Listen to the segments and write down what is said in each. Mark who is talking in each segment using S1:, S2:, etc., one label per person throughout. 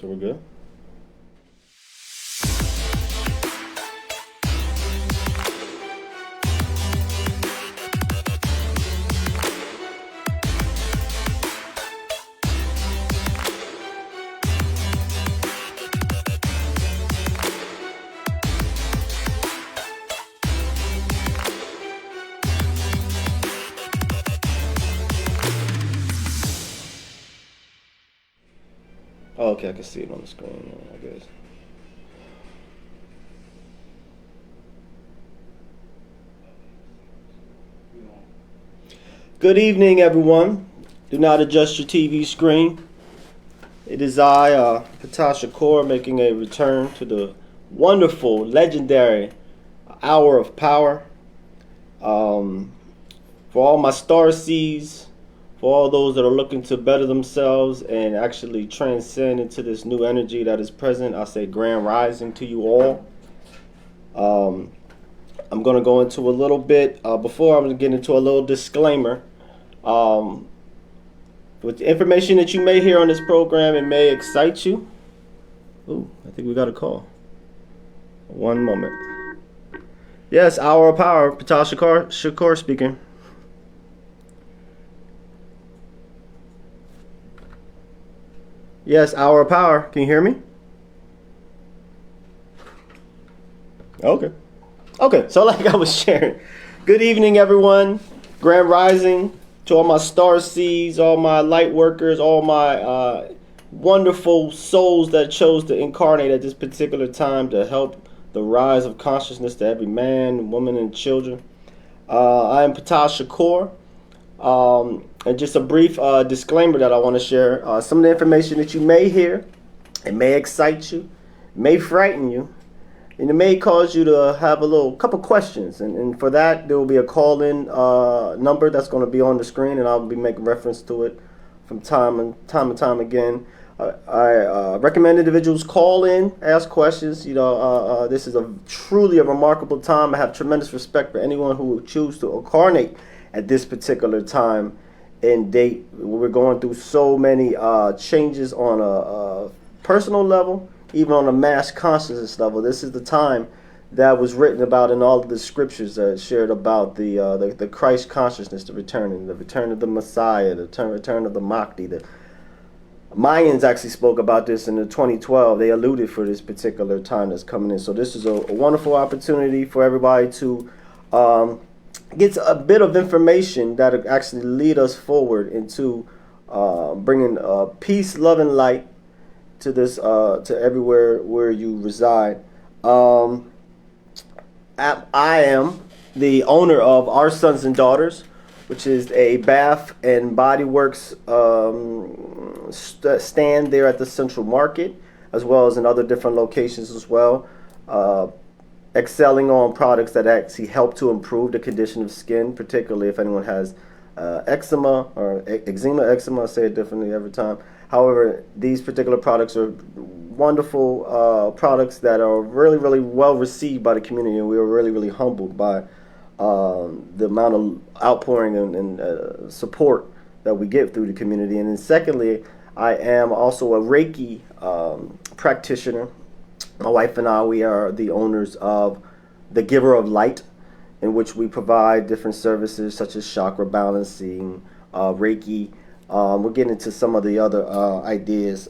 S1: So we're good? Oh, okay, I can see it on the screen, I guess. Good evening, everyone. Do not adjust your TV screen. It is I, Ptah Shakur, making a return to the wonderful, legendary Hour of Power. For all my star seeds, for all those that are looking to better themselves and actually transcend into this new energy that is present, I say grand rising to you all. I'm going to go into a little bit, before I'm going to get into a little disclaimer. With the information that you may hear on this program, it may excite you. Ooh, I think we got a call. One moment. Yes, Hour of Power, Ptah Shakur speaking. Yes, Hour of Power. Can you hear me? Okay. Okay, so like I was sharing. Good evening, everyone. Grand Rising to all my star seeds, all my light workers, all my wonderful souls that chose to incarnate at this particular time to help the rise of consciousness to every man, woman, and children. I am Ptah Shakur. And just a brief disclaimer that I want to share. Some of the information that you may hear, it may excite you, may frighten you, and it may cause you to have a couple questions. And for that, there will be a call-in number that's going to be on the screen, and I'll be making reference to it from time and time again. I recommend individuals call in, ask questions. This is truly a remarkable time. I have tremendous respect for anyone who will choose to incarnate at this particular time and date. We're going through so many changes on a personal level, even on a mass consciousness level. This is the time that was written about in all of the scriptures that shared about the Christ consciousness, the return of the Messiah, the return of the Mahdi. The Mayans actually spoke about this in the 2012. They alluded for this particular time that's coming in. So this is a wonderful opportunity for everybody to gets a bit of information that actually lead us forward into bringing peace, love, and light to this to everywhere where you reside. I am the owner of Our Sons and Daughters, which is a bath and body works stand there at the Central Market, as well as in other different locations as well. Excelling on products that actually help to improve the condition of skin, particularly if anyone has eczema or eczema, I say it differently every time. However, these particular products are wonderful products that are really, really well received by the community, and we are really, really humbled by the amount of outpouring and support that we get through the community. And then secondly, I am also a Reiki practitioner. My wife and I, we are the owners of the Giver of Light, in which we provide different services such as chakra balancing, Reiki. We're getting into some of the other ideas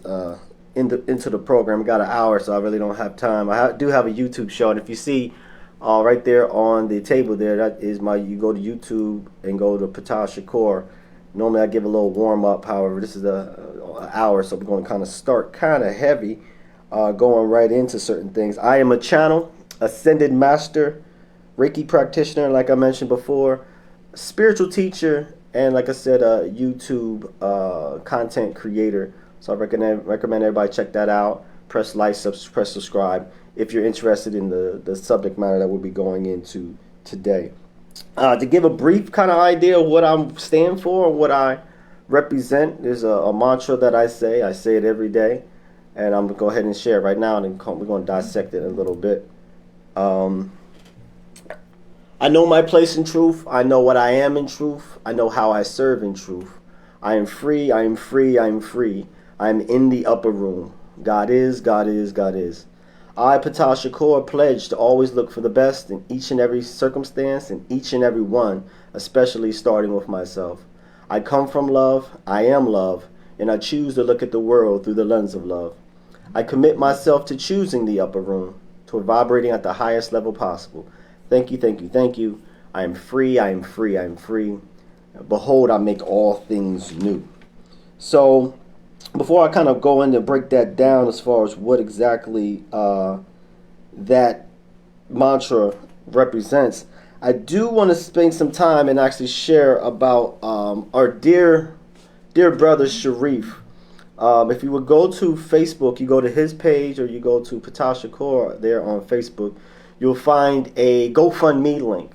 S1: into the program. We got an hour, so I really don't have time. I do have a YouTube show, and if you see right there on the table there, that is you go to YouTube and go to Ptah Shakur. Normally I give a little warm up. However, this is an hour, so we're going to kind of start kind of heavy. Going right into certain things. I am a channel, Ascended Master Reiki practitioner, like I mentioned before, spiritual teacher, and like I said, a YouTube content creator. So I recommend everybody check that out. Press like, press subscribe if you're interested in the subject matter that we'll be going into today. To give a brief kind of idea of what I stand for and what I represent, there's a mantra that I say it every day. And I'm going to go ahead and share it right now, and we're going to dissect it a little bit. I know my place in truth. I know what I am in truth. I know how I serve in truth. I am free, I am free, I am free. I am in the upper room. God is, God is, God is. I, Ptah Shakur, pledge to always look for the best in each and every circumstance and each and every one, especially starting with myself. I come from love, I am love, and I choose to look at the world through the lens of love. I commit myself to choosing the upper room, to vibrating at the highest level possible. Thank you, thank you, thank you. I am free, I am free, I am free. Behold, I make all things new. So, before I kind of go in and break that down as far as what exactly that mantra represents, I do want to spend some time and actually share about our dear brother Sharif. If you would go to Facebook, you go to his page or you go to Ptah Shakur there on Facebook, you'll find a GoFundMe link.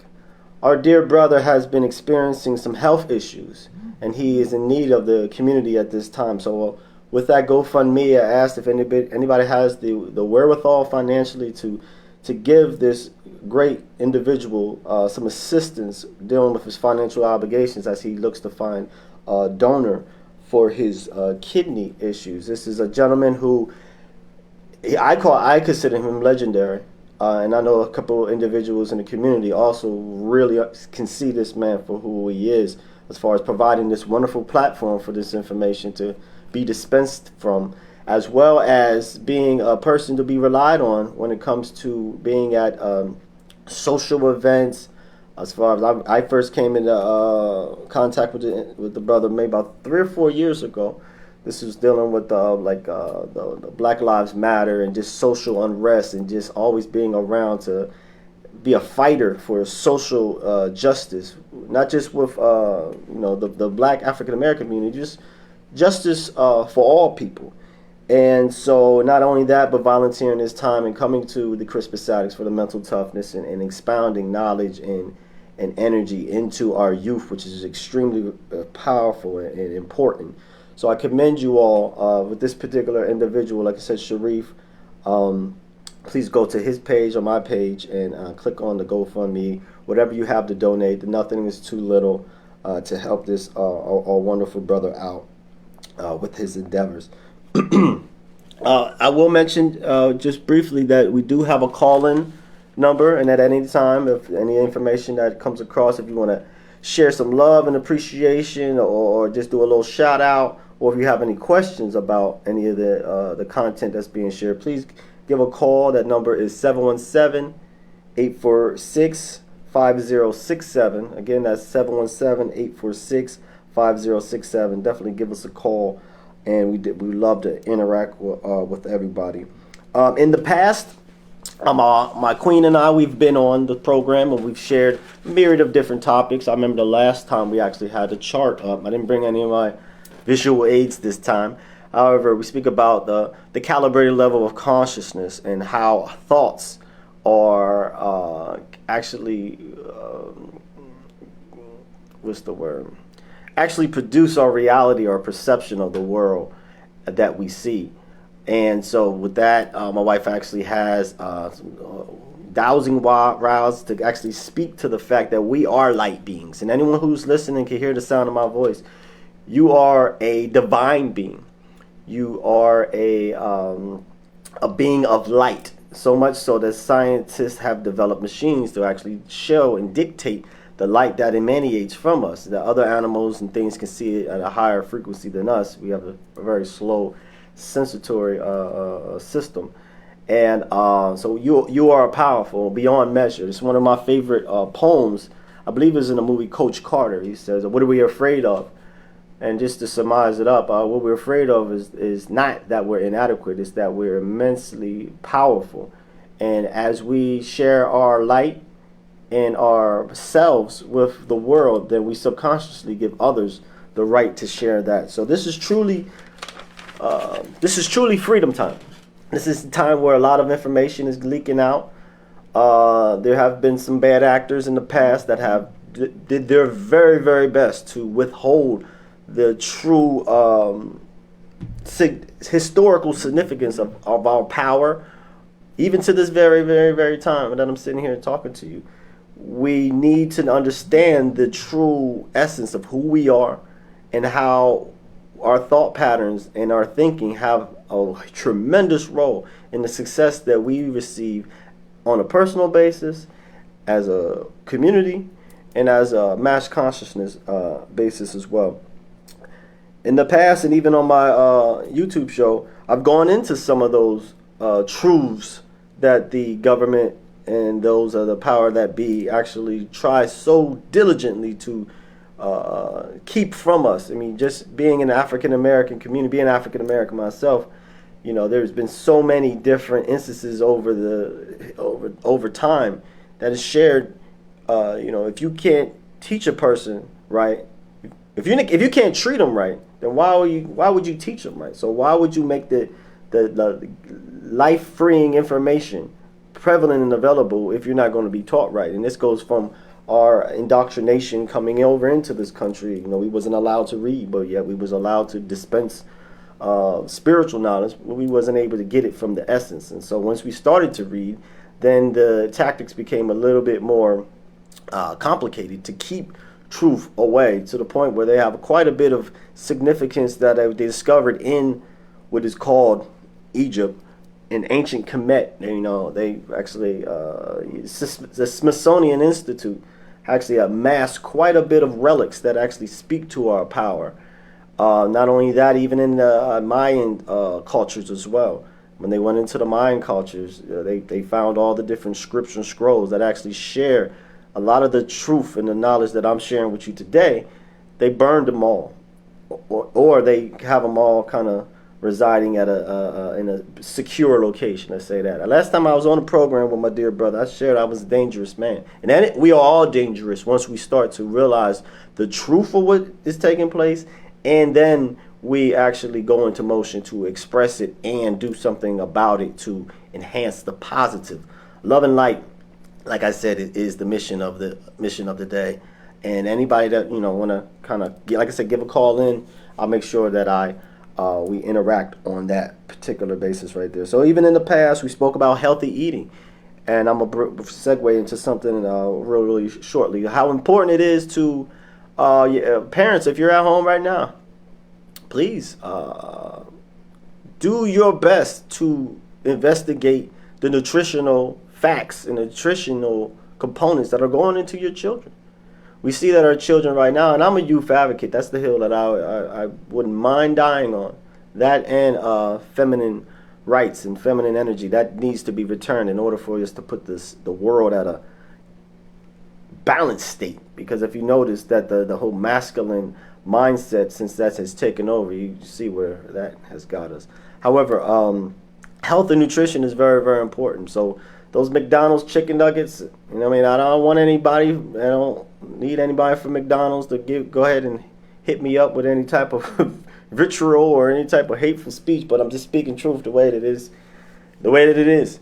S1: Our dear brother has been experiencing some health issues, and he is in need of the community at this time. So with that GoFundMe, I asked if anybody has the wherewithal financially to give this great individual some assistance dealing with his financial obligations as he looks to find a donor for his kidney issues. This is a gentleman who I consider him legendary. And I know a couple individuals in the community also really can see this man for who he is, as far as providing this wonderful platform for this information to be dispensed from, as well as being a person to be relied on when it comes to being at social events. As far as I first came into contact with the brother maybe about 3 or 4 years ago. This was dealing with the Black Lives Matter and just social unrest and just always being around to be a fighter for social justice, not just with the Black African American community, just justice for all people. And so not only that, but volunteering his time and coming to the Crispus Attucks for the mental toughness and expounding knowledge and energy into our youth, which is extremely powerful and important. So I commend you all with this particular individual, like I said, Sharif. Please go to his page or my page and click on the GoFundMe. Whatever you have to donate, nothing is too little to help this our wonderful brother out with his endeavors. I will mention just briefly that we do have a call-in number, and at any time, if any information that comes across, if you want to share some love and appreciation or just do a little shout out, or if you have any questions about any of the content that's being shared, please give a call. That number is 717-846-5067. Again, that's 717-846-5067. Definitely give us a call, and we love to interact with everybody. In the past, my queen and I, we've been on the program and we've shared a myriad of different topics. I remember the last time we actually had a chart up. I didn't bring any of my visual aids this time. However, we speak about the calibrated level of consciousness and how thoughts are actually, actually produce our reality or perception of the world that we see. And so with that, my wife actually has dowsing rods to actually speak to the fact that we are light beings. And anyone who's listening can hear the sound of my voice. You are a divine being. You are a being of light. So much so that scientists have developed machines to actually show and dictate the light that emanates from us. The other animals and things can see it at a higher frequency than us. We have a very slow sensory system. And so you are powerful beyond measure. It's one of my favorite poems. I believe it's in the movie Coach Carter. He says, "What are we afraid of?" And just to surmise it up, what we're afraid of is not that we're inadequate, it's that we're immensely powerful. And as we share our light and ourselves with the world, then we subconsciously give others the right to share that. So this is truly freedom time. This is the time where a lot of information is leaking out. There have been some bad actors in the past that have did their very, very best to withhold the true historical significance of our power. Even to this very, very, very time that I'm sitting here talking to you, we need to understand the true essence of who we are and how our thought patterns and our thinking have a tremendous role in the success that we receive on a personal basis, as a community, and as a mass consciousness basis as well. In the past, and even on my YouTube show, I've gone into some of those truths that the government and those of the power that be actually try so diligently to keep from us. I mean, just being an African American community, being African American myself, you know, there's been so many different instances over time that is shared. You know, if you can't teach a person right, if you can't treat them right, then why would you teach them right? So why would you make the life freeing information prevalent and available if you're not going to be taught right? And this goes from our indoctrination coming over into this country. You know, we wasn't allowed to read, but yet we was allowed to dispense spiritual knowledge, but we wasn't able to get it from the essence. And so once we started to read, then the tactics became a little bit more complicated to keep truth away, to the point where they have quite a bit of significance that they discovered in what is called Egypt, in ancient Kemet. You know, they actually the Smithsonian Institute actually amassed quite a bit of relics that actually speak to our power. Not only that, even in the Mayan cultures as well. When they went into the Mayan cultures, they found all the different scripture and scrolls that actually share a lot of the truth and the knowledge that I'm sharing with you today. They burned them all, or they have them all kind of residing at in a secure location. Let's say that. Last time I was on a program with my dear brother, I shared I was a dangerous man, and then we are all dangerous once we start to realize the truth of what is taking place, and then we actually go into motion to express it and do something about it to enhance the positive. Love and light, like I said, it is the mission of the day. And anybody that, you know, want to kind of, like I said, give a call in, I'll make sure that we interact on that particular basis right there. So even in the past, we spoke about healthy eating, and I'm gonna segue into something really shortly. How important it is to parents, if you're at home right now, please do your best to investigate the nutritional facts and nutritional components that are going into your children. We see that our children right now, and I'm a youth advocate, that's the hill that I wouldn't mind dying on. That and feminine rights and feminine energy, that needs to be returned in order for us to put the world at a balanced state. Because if you notice that the whole masculine mindset, since that has taken over, you see where that has got us. However, health and nutrition is very, very important. So those McDonald's chicken nuggets, you know what I mean? I don't want anybody, I don't need anybody from McDonald's to go ahead and hit me up with any type of vitriol or any type of hateful speech, but I'm just speaking truth the way that it is.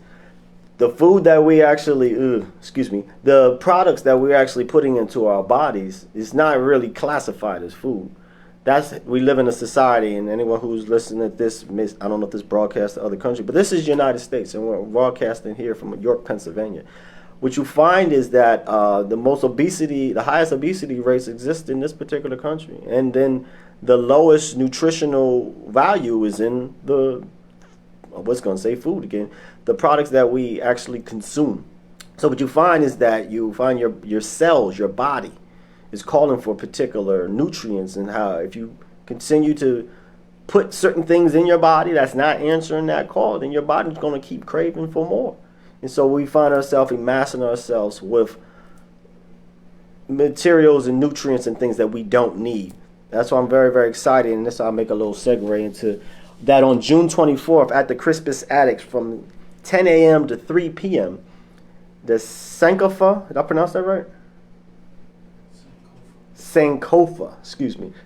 S1: The food that we actually, the products that we're actually putting into our bodies is not really classified as food. We live in a society, and anyone who's listening to this, I don't know if this broadcasts to other countries, but this is United States, and we're broadcasting here from York, Pennsylvania. What you find is that the highest obesity rates exist in this particular country, and then the lowest nutritional value is in food again, the products that we actually consume. So what you find is that you find your cells, your body, is calling for particular nutrients, and how if you continue to put certain things in your body that's not answering that call, then your body's going to keep craving for more. And so we find ourselves amassing ourselves with materials and nutrients and things that we don't need. That's why I'm very, very excited, and this I'll make a little segue into that. On June 24th at the Crispus Attic from 10 a.m. to 3 p.m., the Sankofa, did I pronounce that right? Sankofa,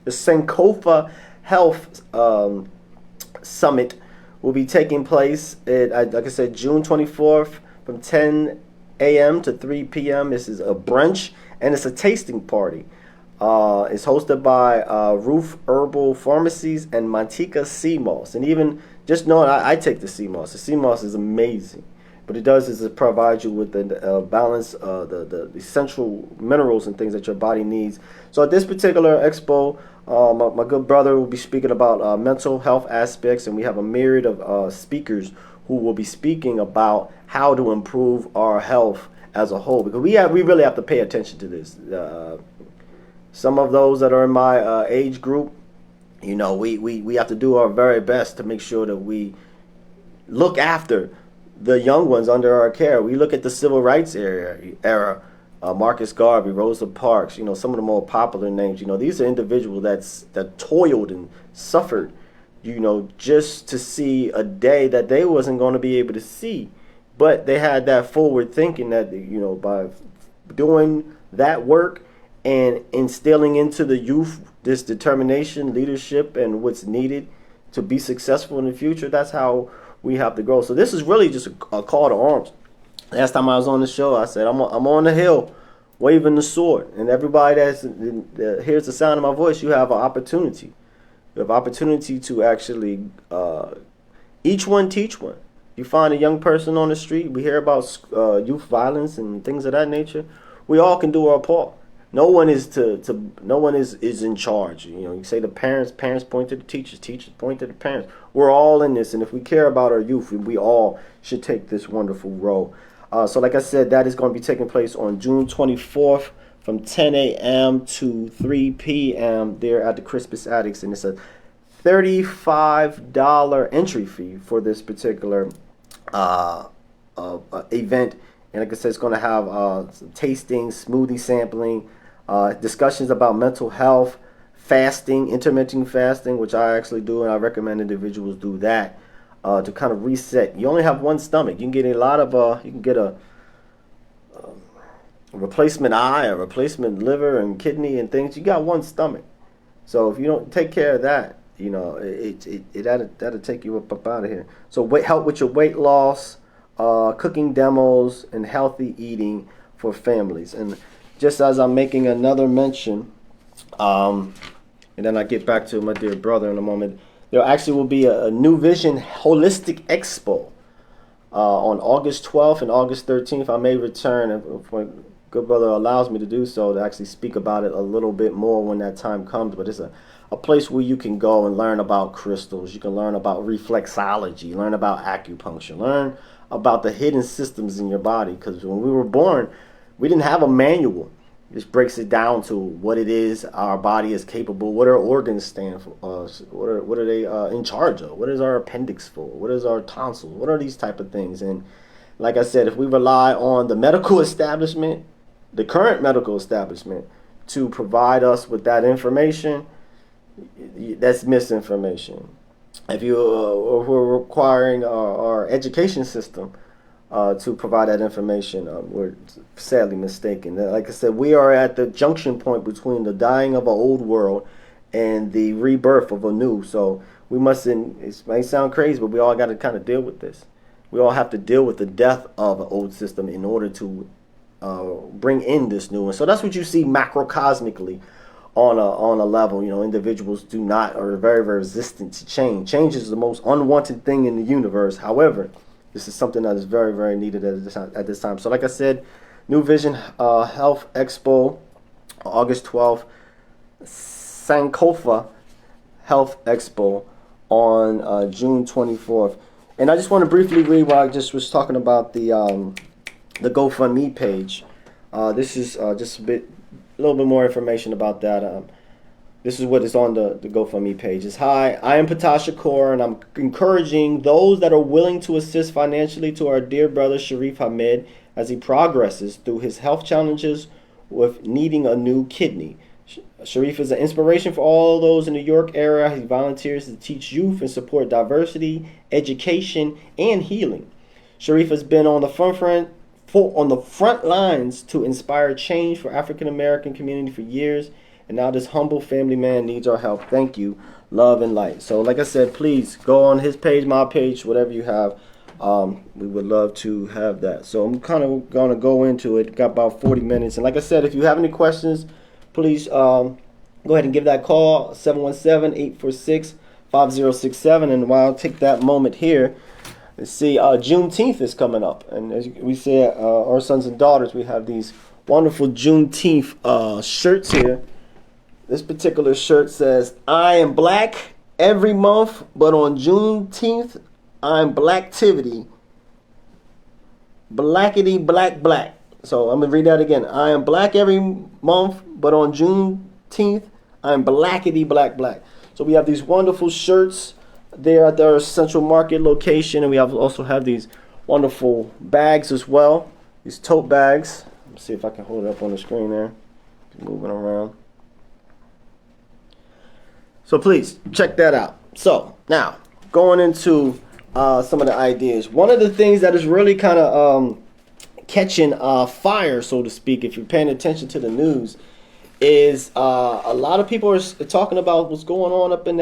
S1: the Sankofa Health Summit will be taking place at, like I said, June 24th from 10 a.m. to 3 p.m. This is a brunch, and it's a tasting party. It's hosted by Roof Herbal Pharmacies and Manteca Sea Moss. And even just knowing I take the sea moss. The sea moss is amazing. What it does is it provides you with the balance, the essential minerals and things that your body needs. So at this particular expo, my good brother will be speaking about mental health aspects, and we have a myriad of speakers who will be speaking about how to improve our health as a whole, because we really have to pay attention to this. Some of those that are in my age group, you know, we have to do our very best to make sure that we look after the young ones under our care. We look at the civil rights era, Marcus Garvey, Rosa Parks, you know, some of the more popular names. You know, these are individuals that toiled and suffered, you know, just to see a day that they wasn't going to be able to see. But they had that forward thinking that, you know, by doing that work and instilling into the youth this determination, leadership, and what's needed to be successful in the future, that's how we have to grow. So this is really just a call to arms. Last time I was on the show, I said I'm on the hill waving the sword, and everybody that hears the sound of my voice, you have an opportunity. You have opportunity to actually each one teach one. You find a young person on the street, we hear about youth violence and things of that nature. We all can do our part. No one is is in charge. You know, you say the parents point to the teachers point to the parents. We're all in this, and if we care about our youth, we all should take this wonderful role. So like I said, that is going to be taking place on June 24th from 10 a.m. to 3 p.m. there at the Crispus Attics, and it's a $35 entry fee for this particular event. And like I said, it's going to have some tasting, smoothie sampling, discussions about mental health, fasting, intermittent fasting, which I actually do, and I recommend individuals do that to kind of reset. You only have one stomach. You can get a lot of, you can get a replacement eye, a replacement liver and kidney and things. You got one stomach. So if you don't take care of that, you know, that'll take you up out of here. So help with your weight loss, cooking demos, and healthy eating for families. And just as I'm making another mention, and then I get back to my dear brother in a moment, there actually will be a New Vision Holistic Expo on August 12th and August 13th. I may return, if my good brother allows me to do so, to actually speak about it a little bit more when that time comes. But it's a place where you can go and learn about crystals. You can learn about reflexology, learn about acupuncture, learn about the hidden systems in your body. Because when we were born, we didn't have a manual. It just breaks it down to what it is our body is capable, what our organs stand for, what are they in charge of, what is our appendix for, what is our tonsils, what are these type of things. And like I said, if we rely on the medical establishment, the current medical establishment, to provide us with that information, that's misinformation. If we're requiring our education system to provide that information, we're sadly mistaken. Like I said, we are at the junction point between the dying of an old world and the rebirth of a new. So we mustn't, it may sound crazy, but we all got to kind of deal with this. We all have to deal with the death of an old system in order to bring in this new one. So that's what you see macrocosmically on a level. You know, individuals are very, very resistant to change. Change is the most unwanted thing in the universe. However, this is something that is very, very needed at this time. So like I said, New Vision Health Expo, August 12th, Sankofa Health Expo on June 24th. And I just want to briefly read what I just was talking about the GoFundMe page. This is just a little bit more information about that. This is what is on the GoFundMe page. It's, hi, I am Ptah Shakur, and I'm encouraging those that are willing to assist financially to our dear brother Sharif Ahmed as he progresses through his health challenges with needing a new kidney. Sharif is an inspiration for all those in the New York area. He volunteers to teach youth and support diversity, education, and healing. Sharif has been on the front lines to inspire change for African American community for years, and now this humble family man needs our help. Thank you, love and light. So like I said, please go on his page, my page, whatever you have. We would love to have that. So I'm kind of going to go into it. Got about 40 minutes. And like I said, if you have any questions, please go ahead and give that call, 717-846-5067. And while I'll take that moment here, Let's see, Juneteenth is coming up, and as we see, our sons and daughters, we have these wonderful Juneteenth shirts here. This particular shirt says, "I am black every month, but on Juneteenth, I'm blacktivity. Blackity black black." So I'm gonna read that again. "I am black every month, but on Juneteenth, I'm blackity black black." So we have these wonderful shirts there at our Central Market location, and we also have these wonderful bags as well. These tote bags. Let's see if I can hold it up on the screen there. Moving around. So please check that out. So now going into some of the ideas. One of the things that is really kind of catching fire, so to speak, if you're paying attention to the news, is a lot of people are talking about what's going on up in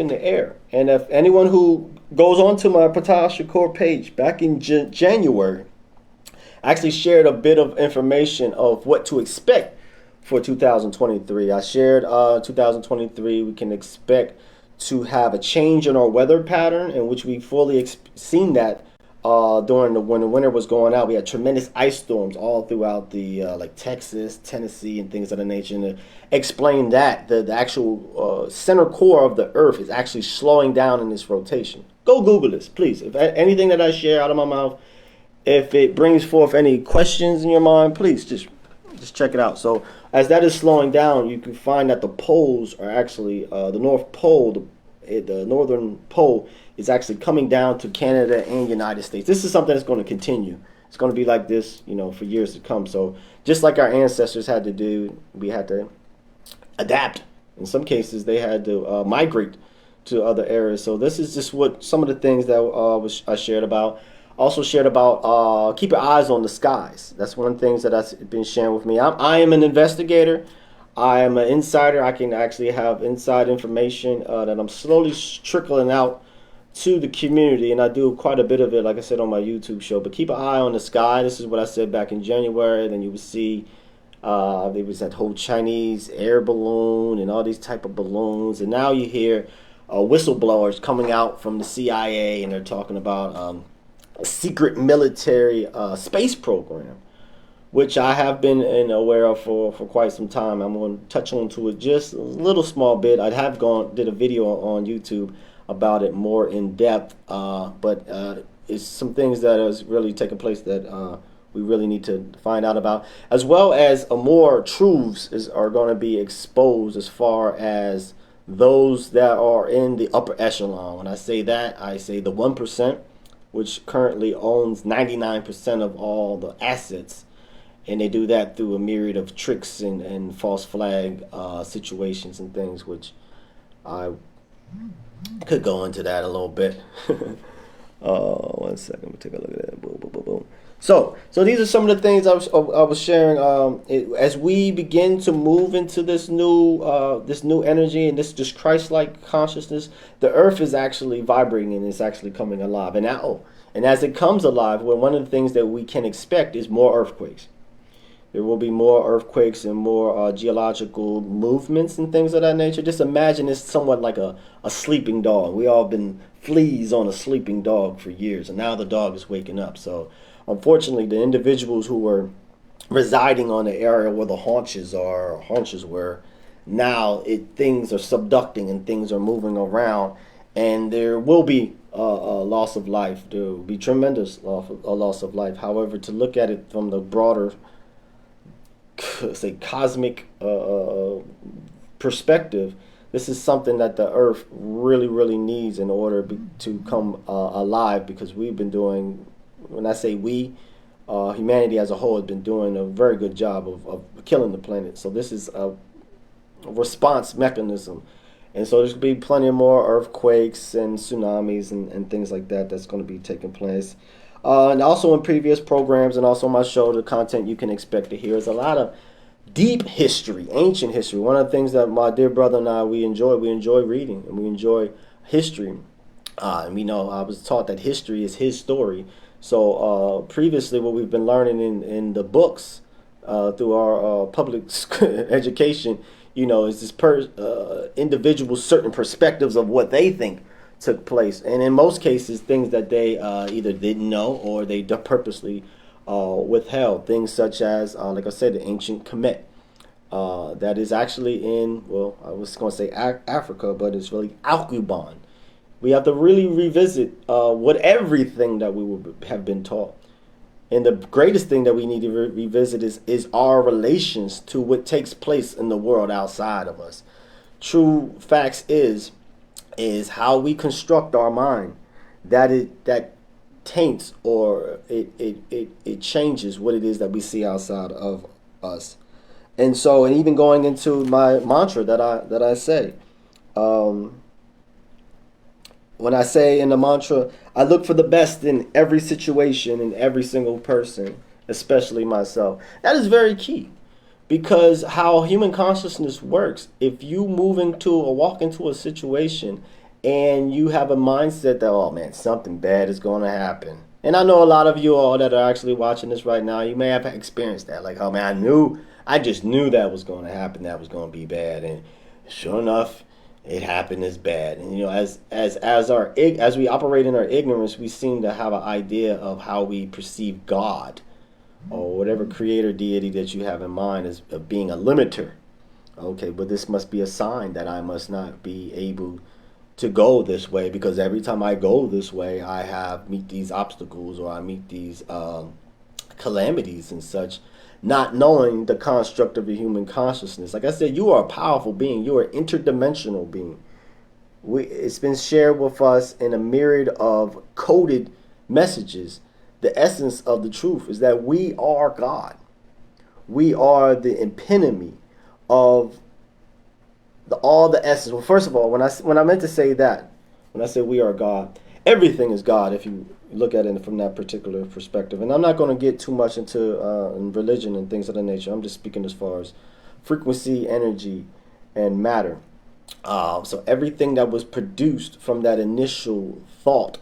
S1: the air. And if anyone who goes onto my Ptah Shakur page back in January, I actually shared a bit of information of what to expect for 2023. I shared 2023 we can expect to have a change in our weather pattern, in which we fully seen that during when the winter was going out. We had tremendous ice storms all throughout the like Texas, Tennessee, and things of that nature. And to explain that, the actual center core of the Earth is actually slowing down in this rotation. Go Google this, please. If anything that I share out of my mouth, if it brings forth any questions in your mind, please just check it out. So as that is slowing down, you can find that the poles are actually the North Pole, the northern pole is actually coming down to Canada and United States. This is something that's going to continue. It's going to be like this, for years to come. So just like our ancestors had to do, we had to adapt. In some cases, they had to migrate to other areas. So this is just what some of the things that I shared about. Also shared about keep your eyes on the skies. That's one of the things that has been sharing with me. I am an investigator. I am an insider. I can actually have inside information that I'm slowly trickling out to the community, and I do quite a bit of it, like I said, on my YouTube show. But keep an eye on the sky. This is what I said back in January. Then you would see there was that whole Chinese air balloon and all these type of balloons, and now you hear whistleblowers coming out from the CIA, and they're talking about a secret military space program, which I have been aware of for quite some time. I'm going to touch on to it just a little small bit. I have did a video on YouTube about it more in depth, but it's some things that is really taking place that we really need to find out about, as well as more truths are going to be exposed as far as those that are in the upper echelon. When I say that, I say the 1%, which currently owns 99% of all the assets. And they do that through a myriad of tricks and false flag situations and things, which I could go into that a little bit. 1 second, we'll take a look at that. Boom, boom, boom, boom. So these are some of the things I was sharing. As we begin to move into this new energy and this Christ-like consciousness, the Earth is actually vibrating and it's actually coming alive. And as it comes alive, one of the things that we can expect is more earthquakes. There will be more earthquakes and more geological movements and things of that nature. Just imagine it's somewhat like a sleeping dog. We all been fleas on a sleeping dog for years, and now the dog is waking up. So unfortunately, the individuals who were residing on the area where the haunches were, now things are subducting and things are moving around, and there will be a loss of life. There will be tremendous loss of life. However, to look at it from the broader, say, cosmic perspective, this is something that the Earth really, really needs in order to come alive, because we've been doing, when I say we, humanity as a whole has been doing a very good job of killing the planet. So this is a response mechanism. And so there's going to be plenty of more earthquakes and tsunamis and things like that that's going to be taking place. And also in previous programs and also my show, the content you can expect to hear is a lot of deep history, ancient history. One of the things that my dear brother and I, we enjoy reading, and we enjoy history. And we know I was taught that history is his story. So previously what we've been learning in the books through our public education, is this individual certain perspectives of what they think took place, and in most cases, things that they either didn't know or they purposely withheld. Things such as, like I said, the ancient Kemet. That is actually in, well, I was going to say Africa, but it's really Alcuban. We have to really revisit what everything that we would have been taught. And the greatest thing that we need to revisit is our relations to what takes place in the world outside of us. True facts is how we construct our mind that taints, or it changes what it is that we see outside of us. And so, and even going into my mantra that I say, when I say in the mantra, I look for the best in every situation, in every single person, especially myself. That is very key, because how human consciousness works, if you move into or walk into a situation and you have a mindset that, oh man, something bad is going to happen. And I know a lot of you all that are actually watching this right now, you may have experienced that. Like, oh man, I just knew that was going to happen, that was going to be bad. And sure enough, it happened as bad. And as we operate in our ignorance, we seem to have an idea of how we perceive God, or whatever creator deity that you have in mind as being a limiter. Okay, but this must be a sign that I must not be able to go this way, because every time I go this way, I meet these obstacles, or I meet these calamities and such, not knowing the construct of the human consciousness. Like I said, you are a powerful being. You are an interdimensional being. It's been shared with us in a myriad of coded messages. The essence of the truth is that we are God. We are the epitome of all the essence. Well, first of all, when I meant to say that, when I said we are God, everything is God if you look at it from that particular perspective. And I'm not going to get too much into religion and things of that nature. I'm just speaking as far as frequency, energy, and matter. So everything that was produced from that initial thought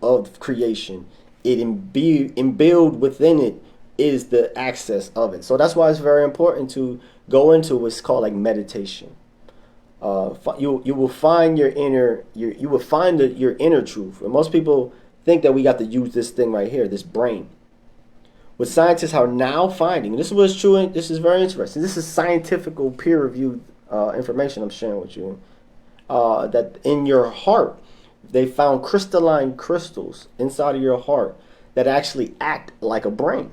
S1: of creation, it imbued within it is the access of it. So that's why it's very important to go into what's called like meditation. You will find your inner your inner truth. And most people think that we got to use this thing right here, this brain. What scientists are now finding, and this is what's true, and this is very interesting. This is scientific, peer-reviewed information I'm sharing with you. That in your heart, they found crystalline crystals inside of your heart that actually act like a brain.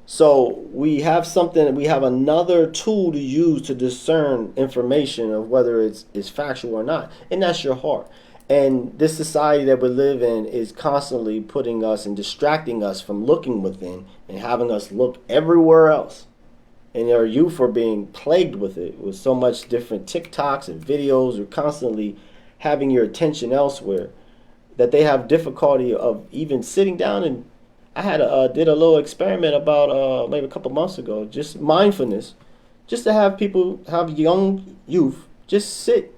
S1: So we have another tool to use to discern information of whether it's factual or not, and that's your heart. And this society that we live in is constantly putting us and distracting us from looking within and having us look everywhere else. And our youth are being plagued with it, with so much different TikToks and videos. You're constantly having your attention elsewhere, that they have difficulty of even sitting down. And I did a little experiment about maybe a couple months ago, just mindfulness, just to have young youth just sit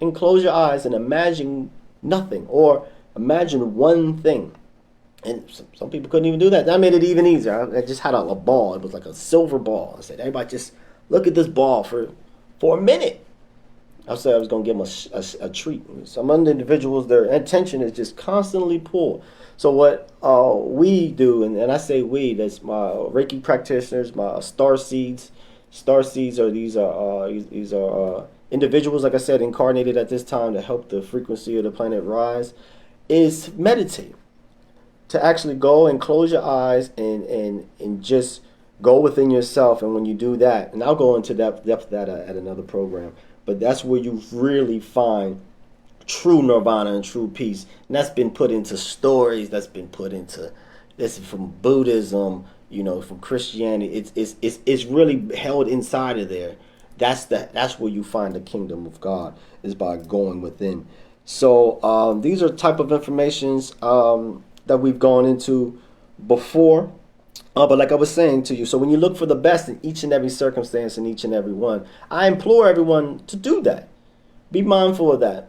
S1: and close your eyes and imagine nothing, or imagine one thing. And some people couldn't even do that. That made it even easier. I just had a ball. It was like a silver ball. I said, everybody just look at this ball for a minute. I said I was going to give them a treat. Some individuals, their attention is just constantly pulled. So what we do, and I say we, that's my Reiki practitioners, my star seeds. Star seeds are these are individuals, like I said, incarnated at this time to help the frequency of the planet rise, is meditate. To actually go and close your eyes and just go within yourself. And when you do that, and I'll go into depth of that at another program, but that's where you really find true nirvana and true peace. And that's been put into stories, this is from Buddhism, from Christianity. It's really held inside of there. That's where you find the kingdom of God, is by going within. So these are type of informations that we've gone into before. But like I was saying to you, so when you look for the best in each and every circumstance, in each and every one, I implore everyone to do that. Be mindful of that.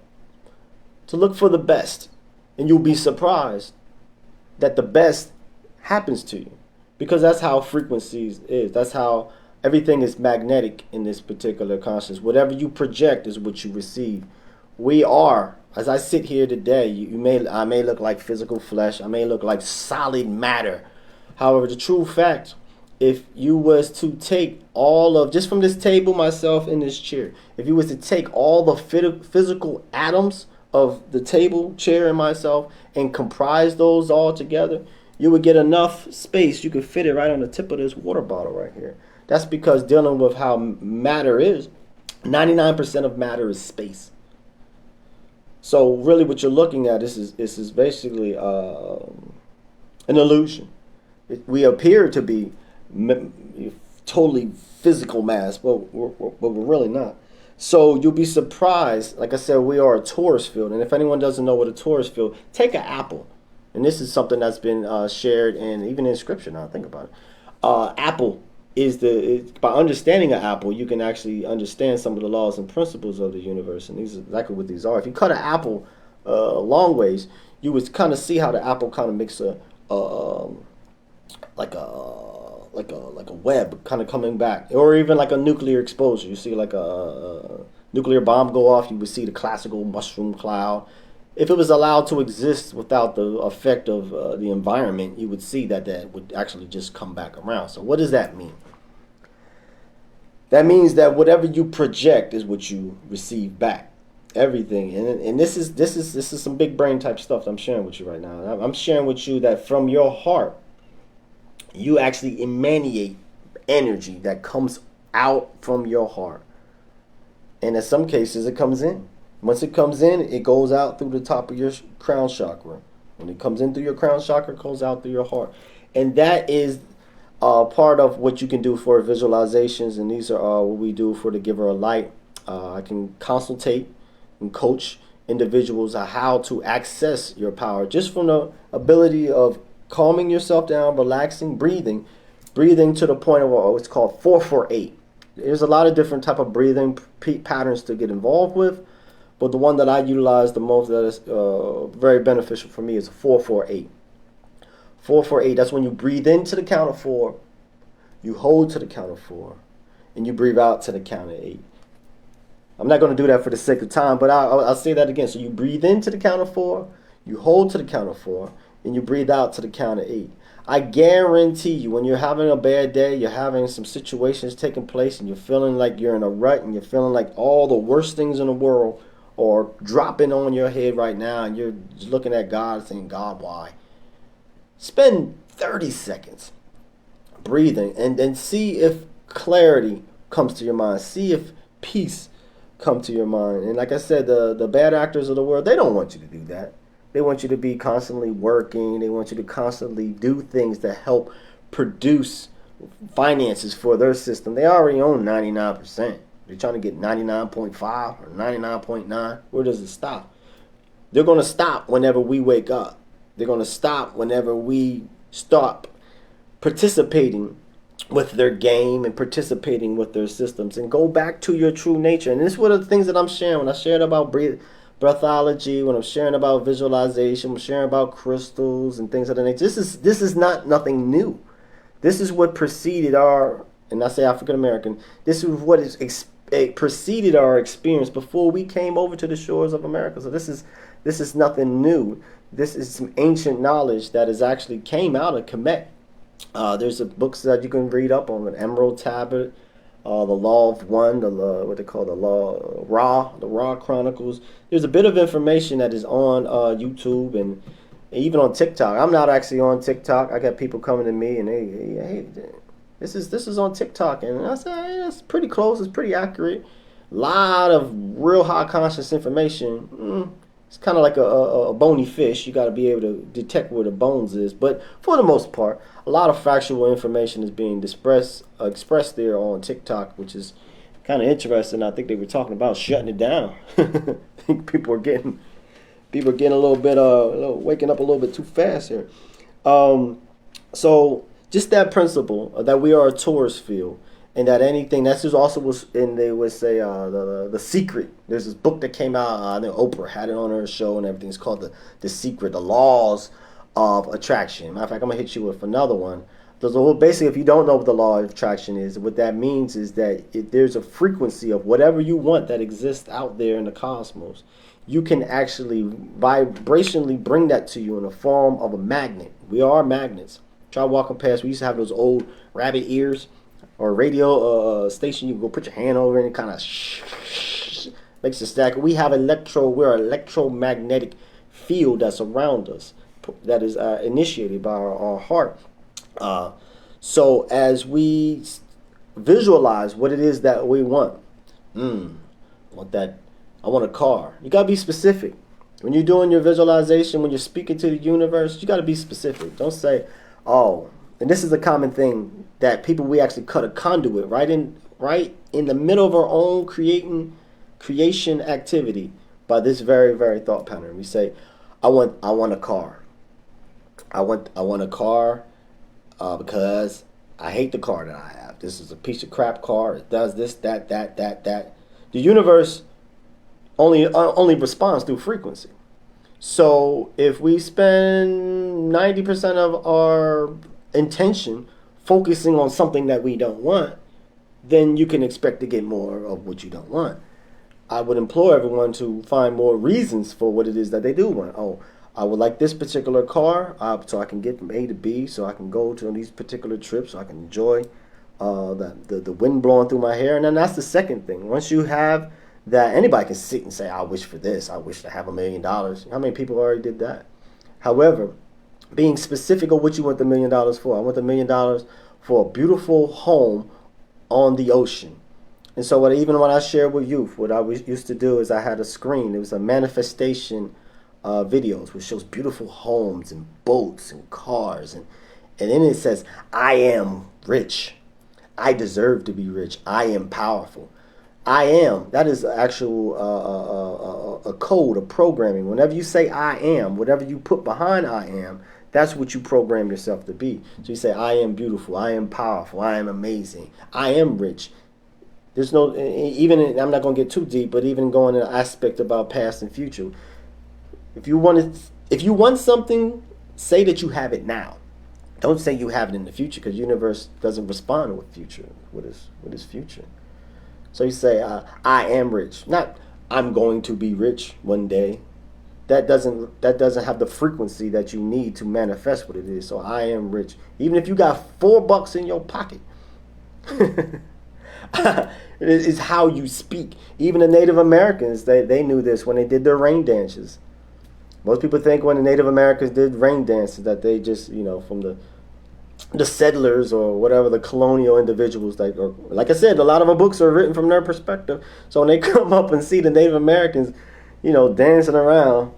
S1: To look for the best. And you'll be surprised that the best happens to you. Because that's how frequencies is. That's how everything is magnetic in this particular consciousness. Whatever you project is what you receive. We are. As I sit here today, I may look like physical flesh. I may look like solid matter. However, the true fact, if you was to take all of, just from this table, myself in this chair, if you was to take all the physical atoms of the table, chair, and myself and comprise those all together, you would get enough space. You could fit it right on the tip of this water bottle right here. That's because dealing with how matter is, 99% of matter is space. So really what you're looking at is basically an illusion. We appear to be totally physical mass, but we're really not. So you'll be surprised. Like I said, we are a torus field. And if anyone doesn't know what a torus field, take an apple. And this is something that's been shared and even in scripture now, think about it. Apple by understanding an apple, you can actually understand some of the laws and principles of the universe, and these are exactly what these are. If you cut an apple long ways, you would kind of see how the apple kind of makes like a web kind of coming back, or even like a nuclear exposure. You see like a nuclear bomb go off, you would see the classical mushroom cloud. If it was allowed to exist without the effect of the environment, you would see that would actually just come back around. So what does that mean? That means that whatever you project is what you receive back. Everything. And this is some big brain type stuff that I'm sharing with you right now. I'm sharing with you that from your heart, you actually emanate energy that comes out from your heart. And in some cases, it comes in. Once it comes in, it goes out through the top of your crown chakra. When it comes in through your crown chakra, it goes out through your heart. And that is part of what you can do for visualizations. And these are what we do for the giver of light. I can consultate and coach individuals on how to access your power. Just from the ability of calming yourself down, relaxing, breathing to the point of what's called 448. There's a lot of different type of breathing patterns to get involved with. But the one that I utilize the most that is very beneficial for me is 448. 448, that's when you breathe into the count of 4, you hold to the count of 4, and you breathe out to the count of 8. I'm not going to do that for the sake of time, but I'll say that again. So you breathe into the count of 4, you hold to the count of 4, and you breathe out to the count of 8. I guarantee you, when you're having a bad day, you're having some situations taking place, and you're feeling like you're in a rut, and you're feeling like all the worst things in the world or dropping on your head right now, and you're just looking at God saying, God, why? Spend 30 seconds breathing and then see if clarity comes to your mind. See if peace comes to your mind. And like I said, the bad actors of the world, they don't want you to do that. They want you to be constantly working. They want you to constantly do things that help produce finances for their system. They already own 99%. They're trying to get 99.5 or 99.9. Where does it stop? They're going to stop whenever we wake up. They're going to stop whenever we stop participating with their game and participating with their systems and go back to your true nature. And this is one of the things that I'm sharing. When I shared about breathology, when I'm sharing about visualization, I'm sharing about crystals and things of that nature. This is not nothing new. This is what preceded our, and I say African American, this is what is preceded our experience before we came over to the shores of America. So this is nothing new. This is some ancient knowledge that is actually came out of Kemet. There's books that you can read up on, an Emerald Tablet, the Law of One, what they call the Ra Chronicles. There's a bit of information that is on YouTube and even on TikTok. I'm not actually on TikTok. I got people coming to me and hey, this is on TikTok, and I say, hey, that's pretty close. It's pretty accurate. A lot of real high conscious information. It's kind of like a bony fish. You got to be able to detect where the bones is. But for the most part, a lot of factual information is being expressed there on TikTok, which is kind of interesting. I think they were talking about shutting it down. I think people are getting a little bit waking up a little bit too fast here. So just that principle that we are a torus field. And that anything, that's just also was, and they would say the Secret. There's this book that came out, I think Oprah had it on her show and everything. It's called the Secret, the Laws of Attraction. Matter of fact, I'm going to hit you with another one. So basically, if you don't know what the law of attraction is, what that means is that there's a frequency of whatever you want that exists out there in the cosmos. You can actually vibrationally bring that to you in the form of a magnet. We are magnets. Try walking past. We used to have those old rabbit ears or radio station. You can go put your hand over it and it kind of makes a stack. We're an electromagnetic field that's around us that is initiated by our heart. So as we visualize what it is that we want, I want a car. You gotta be specific. When you're doing your visualization, when you're speaking to the universe, you gotta be specific. Don't say, oh, and this is a common thing that we actually cut a conduit right in the middle of our own creation activity by this very, very thought pattern. We say, I want a car. I want a car. Because I hate the car that I have. This is a piece of crap car. It does this, that. The universe only responds through frequency. So if we spend 90% of our intention focusing on something that we don't want, then you can expect to get more of what you don't want. I would implore everyone to find more reasons for what it is that they do want. Oh, I would like this particular car so I can get from A to B, so I can go to these particular trips, so I can enjoy the wind blowing through my hair. And then that's the second thing. Once you have that, anybody can sit and say, I wish for this. I wish to have $1 million. How many people already did that? However, being specific of what you want the $1 million for. I want the $1 million for a beautiful home on the ocean. And so even when I share with youth, what I used to do is I had a screen. It was a manifestation videos which shows beautiful homes and boats and cars, and then it says, I am rich. I deserve to be rich. I am powerful. I am. That is actual a code of programming. Whenever you say I am, whatever you put behind I am, that's what you program yourself to be. So you say, I am beautiful. I am powerful. I am amazing. I am rich. There's no, I'm not going to get too deep, but even going in an aspect about past and future. If you want something, say that you have it now. Don't say you have it in the future, because the universe doesn't respond with future. What is future? So you say, I am rich. Not I'm going to be rich one day. That doesn't have the frequency that you need to manifest what it is. So I am rich. Even if you got $4 in your pocket. It is how you speak. Even the Native Americans, they knew this when they did their rain dances. Most people think when the Native Americans did rain dances that they just, from the settlers or whatever, the colonial individuals that, or like I said, a lot of our books are written from their perspective. So when they come up and see the Native Americans, dancing around,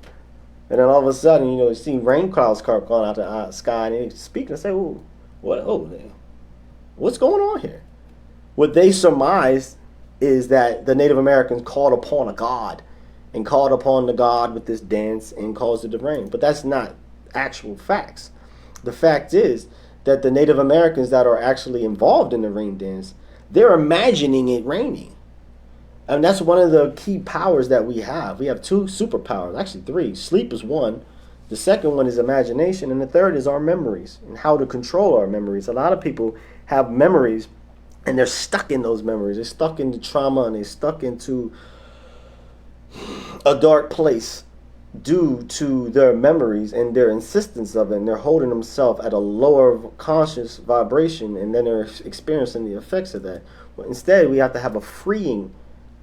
S1: and then all of a sudden, you see rain clouds going out the sky, and they speak and say, "Oh, what's going on here?" What they surmised is that the Native Americans called upon a god, and called upon the god with this dance and caused it to rain. But that's not actual facts. The fact is that the Native Americans that are actually involved in the rain dance, they're imagining it raining. And that's one of the key powers that we have. We have 2 superpowers, actually 3. Sleep is one. The second one is imagination. And the third is our memories and how to control our memories. A lot of people have memories and they're stuck in those memories. They're stuck into trauma and they're stuck into a dark place due to their memories and their insistence of it, and they're holding themselves at a lower conscious vibration, and then they're experiencing the effects of that. Well, instead, we have to have a freeing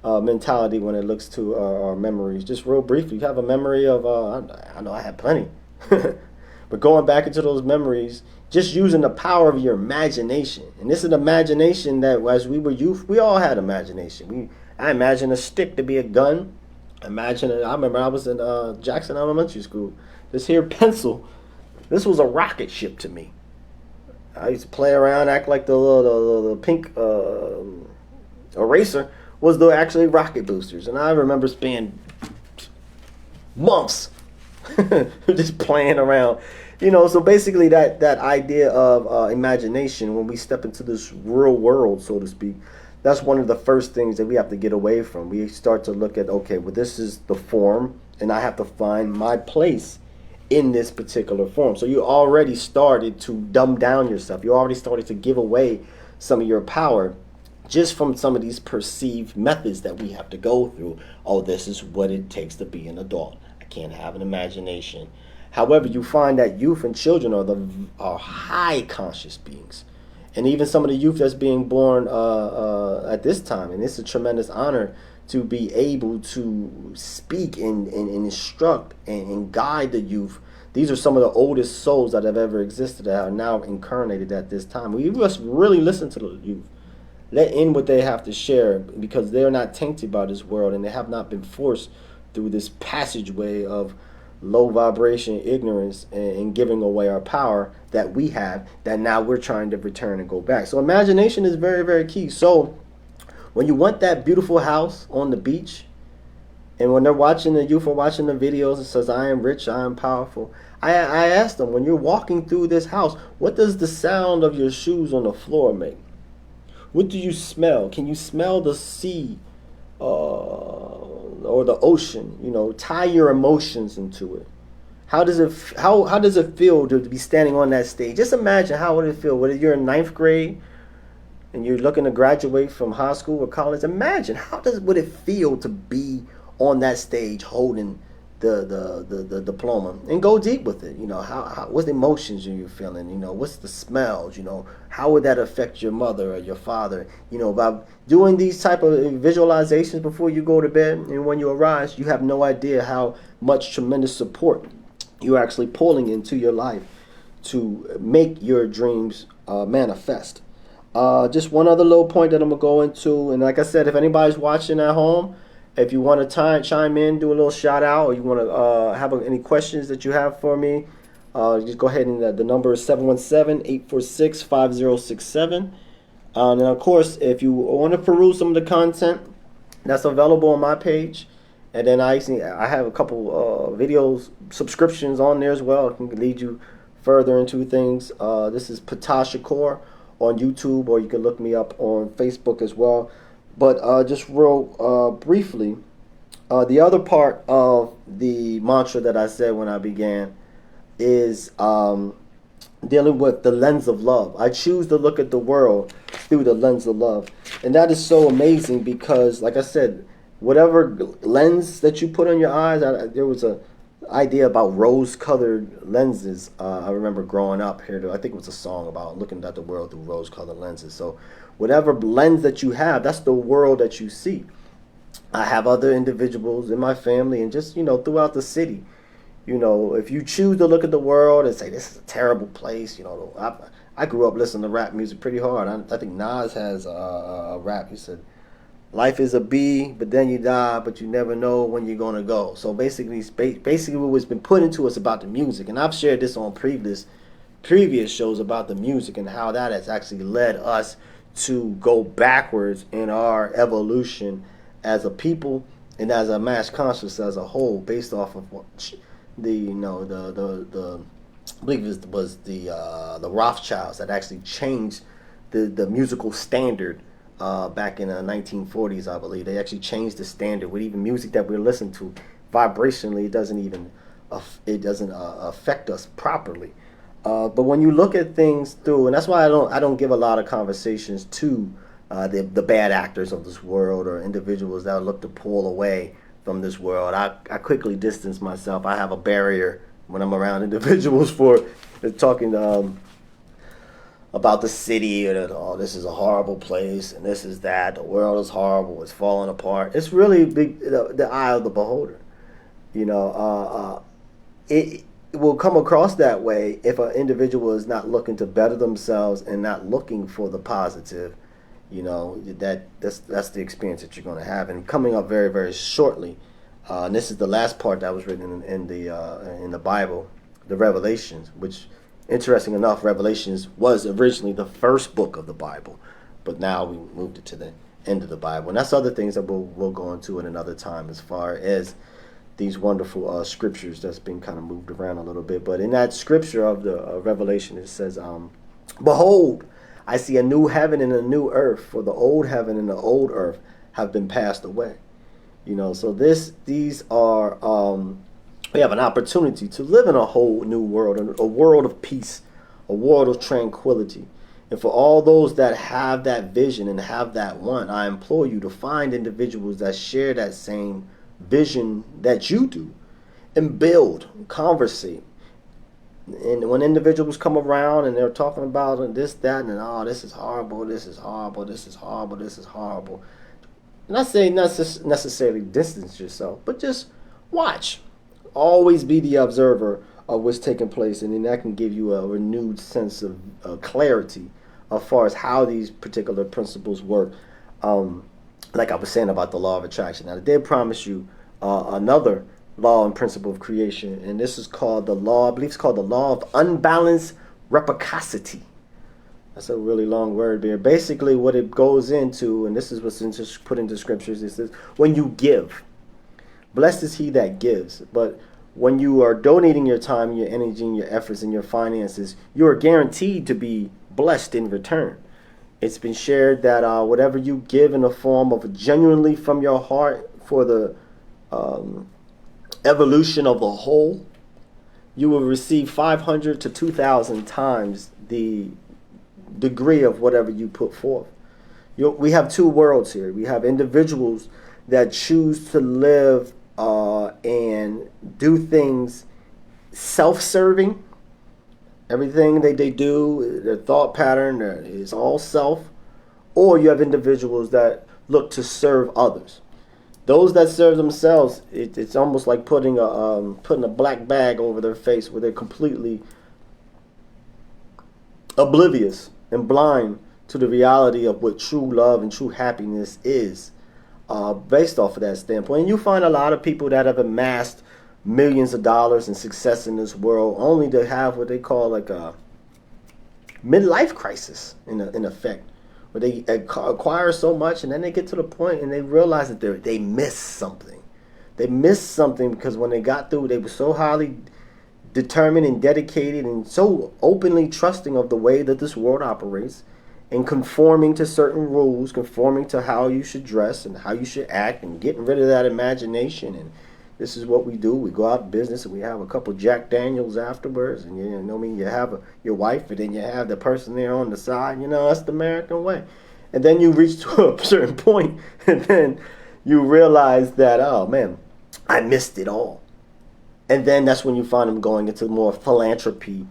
S1: mentality when it looks to our memories. Just real briefly, you have a memory of, I know I had plenty, but going back into those memories, just using the power of your imagination. And this is an imagination that, as we were youth, we all had imagination. I imagined a stick to be a gun. I remember I was in Jackson Elementary School. This here pencil, this was a rocket ship to me. I used to play around, act like the pink eraser was the actually rocket boosters. And I remember spending months just playing around. So basically that idea of imagination, when we step into this real world, so to speak, that's one of the first things that we have to get away from. We start to look at, okay, well, this is the form, and I have to find my place in this particular form. So you already started to dumb down yourself. You already started to give away some of your power just from some of these perceived methods that we have to go through. Oh, this is what it takes to be an adult. I can't have an imagination. However, you find that youth and children are high conscious beings. And even some of the youth that's being born at this time, and it's a tremendous honor to be able to speak and instruct and guide the youth. These are some of the oldest souls that have ever existed that are now incarnated at this time. We must really listen to the youth. Let in what they have to share, because they're not tainted by this world and they have not been forced through this passageway of low vibration ignorance and giving away our power that we have, that now we're trying to return and go back. So imagination is very, very key. So when you want that beautiful house on the beach, and when they're watching, the youth are watching the videos, it says, I am rich, I am powerful. I asked them, when you're walking through this house, what does the sound of your shoes on the floor make? What do you smell? Can you smell the sea or the ocean? You know, tie your emotions into it. How does it feel to be standing on that stage? Just imagine, how would it feel? Whether you're in ninth grade and you're looking to graduate from high school or college, imagine would it feel to be on that stage holding the diploma, and go deep with it. You know, what emotions are you feeling? You know, what's the smells? You know, how would that affect your mother or your father? You know, by doing these type of visualizations before you go to bed and when you arise, you have no idea how much tremendous support you're actually pulling into your life to make your dreams manifest. Just one other little point that I'm gonna go into, and like I said, if anybody's watching at home, if you want to chime in, do a little shout out, or you want to have any questions that you have for me, just go ahead, and the number is 717-846-5067. And of course, if you want to peruse some of the content that's available on my page, and then I have a couple videos subscriptions on there as well. It can lead you further into things. This is Ptah Shakur on YouTube, or you can look me up on Facebook as well. But just real briefly, the other part of the mantra that I said when I began is dealing with the lens of love. I choose to look at the world through the lens of love. And that is so amazing because, like I said, whatever lens that you put on your eyes, there was a idea about rose-colored lenses. I remember growing up here, I think it was a song about looking at the world through rose-colored lenses. So whatever lens that you have, that's the world that you see. I have other individuals in my family and just, you know, throughout the city. You know, if you choose to look at the world and say, this is a terrible place, you know, I grew up listening to rap music pretty hard. I think Nas has a rap. He said, life is a bee, but then you die, but you never know when you're going to go. So basically what's been put into us about the music, and I've shared this on previous shows about the music and how that has actually led us to go backwards in our evolution as a people and as a mass conscious as a whole, based off of what I believe it was the Rothschilds that actually changed the musical standard back in the 1940s. I believe they actually changed the standard with even music that we listen to vibrationally. It doesn't affect us properly. But when you look at things through, and that's why I don't give a lot of conversations to the bad actors of this world or individuals that look to pull away from this world. I quickly distance myself. I have a barrier when I'm around individuals for talking about the city, or oh, this is a horrible place, and this is that, the world is horrible, it's falling apart. It's really the eye of the beholder. You know, it will come across that way if an individual is not looking to better themselves and not looking for the positive. You know, that's the experience that you're going to have. And coming up very, very shortly, and this is the last part that was written in the Bible, the Revelations, which, interesting enough, Revelations was originally the first book of the Bible, but now we moved it to the end of the Bible. And that's other things that we'll go into in another time, as far as these wonderful scriptures that's been kind of moved around a little bit. But in that scripture of the Revelation, it says, behold, I see a new heaven and a new earth, for the old heaven and the old earth have been passed away. You know, so these are We have an opportunity to live in a whole new world, a world of peace, a world of tranquility. And for all those that have that vision and have that want, I implore you to find individuals that share that same vision that you do and build, conversate. And when individuals come around and they're talking about this, that, and oh, this is horrible, this is horrible, this is horrible, this is horrible. Not saying necessarily distance yourself, but just watch. Always be the observer of what's taking place, and then that can give you a renewed sense of clarity as far as how these particular principles work. Like I was saying about the law of attraction. Now, I did promise you another law and principle of creation, and this is called the law, I believe it's called the law of unbalanced reciprocity. That's a really long word there. Basically, what it goes into, and this is what's put into scriptures, is this: when you give, blessed is he that gives. But when you are donating your time, your energy, and your efforts, and your finances, you are guaranteed to be blessed in return. It's been shared that whatever you give in the form of genuinely from your heart for the evolution of the whole, you will receive 500 to 2,000 times the degree of whatever you put forth. We have two worlds here. We have individuals that choose to live and do things self-serving. Everything they do, their thought pattern is all self. Or you have individuals that look to serve others. Those that serve themselves, it's almost like putting a black bag over their face where they're completely oblivious and blind to the reality of what true love and true happiness is, based off of that standpoint. And you find a lot of people that have amassed millions of dollars and success in this world only to have what they call like a midlife crisis in effect, where they acquire so much and then they get to the point and they realize that they miss something. They missed something because when they got through, they were so highly determined and dedicated and so openly trusting of the way that this world operates and conforming to certain rules, conforming to how you should dress and how you should act, and getting rid of that imagination. And this is what we do. We go out in business and we have a couple Jack Daniels afterwards, and you know what I mean, you have your wife, and then you have the person there on the side. You know, that's the American way. And then you reach to a certain point and then you realize that, oh man, I missed it all. And then that's when you find them going into more philanthropy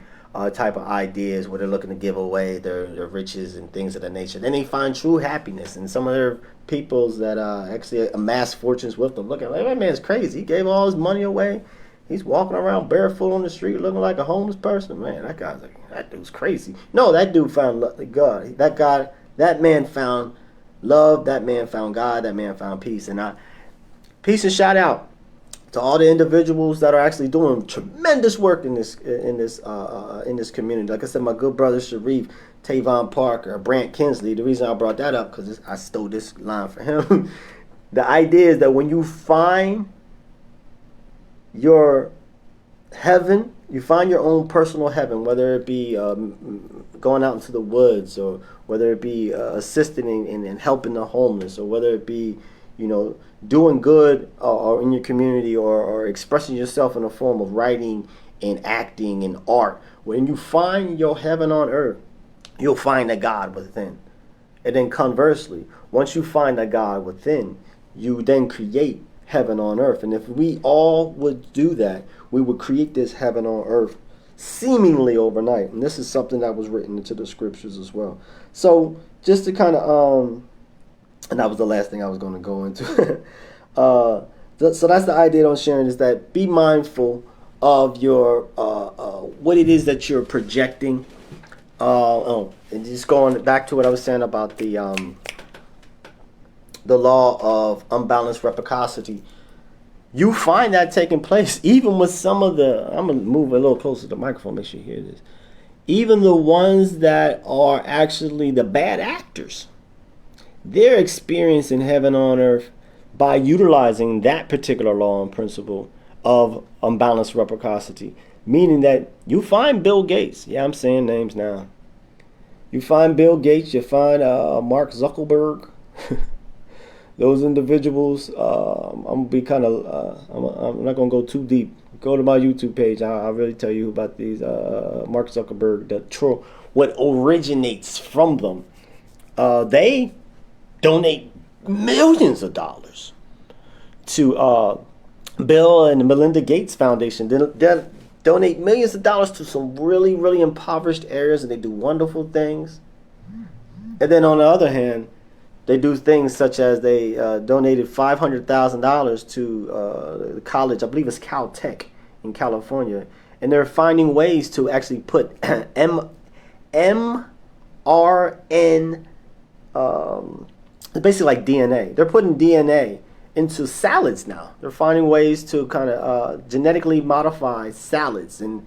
S1: type of ideas, where they're looking to give away their riches and things of that nature. Then they find true happiness. And some of their peoples that actually amass fortunes with them look at, like, that man's crazy. He gave all his money away. He's walking around barefoot on the street looking like a homeless person. Man, that dude's crazy. No, that dude found God. That man found love. That man found God. That man found peace. And peace and shout out to all the individuals that are actually doing tremendous work in this community. Like I said, my good brother Sharif, Tavon Parker, Brant Kinsley. The reason I brought that up because I stole this line for him. The idea is that when you find your heaven, you find your own personal heaven, whether it be going out into the woods, or whether it be assisting in helping the homeless, or whether it be, you know, doing good or in your community, or expressing yourself in a form of writing and acting and art. When you find your heaven on earth, you'll find a God within. And then conversely, once you find a God within, you then create heaven on earth. And if we all would do that, we would create this heaven on earth seemingly overnight. And this is something that was written into the scriptures as well. So just to kind of and that was the last thing I was going to go into. So that's the idea I'm sharing, is that be mindful of your what it is that you're projecting. And just going back to what I was saying about the law of unbalanced reciprocity. You find that taking place even with some of the, I'm going to move a little closer to the microphone, make sure you hear this. Even the ones that are actually the bad actors, they're experiencing heaven on earth by utilizing that particular law and principle of unbalanced reciprocity. Meaning that you find Bill Gates, yeah, I'm saying names now. You find Bill Gates, you find Mark Zuckerberg. Those individuals, I'm not going to go too deep go to my YouTube page. I'll really tell you about these Mark Zuckerberg, what originates from them. They donate millions of dollars to Bill and Melinda Gates Foundation. They donate millions of dollars to some really, really impoverished areas, and they do wonderful things. And then on the other hand, they do things such as they donated $500,000 to the college, I believe it's Caltech in California, and they're finding ways to actually put mRNA, basically like DNA. They're putting DNA into salads now. They're finding ways to kind of genetically modify salads, and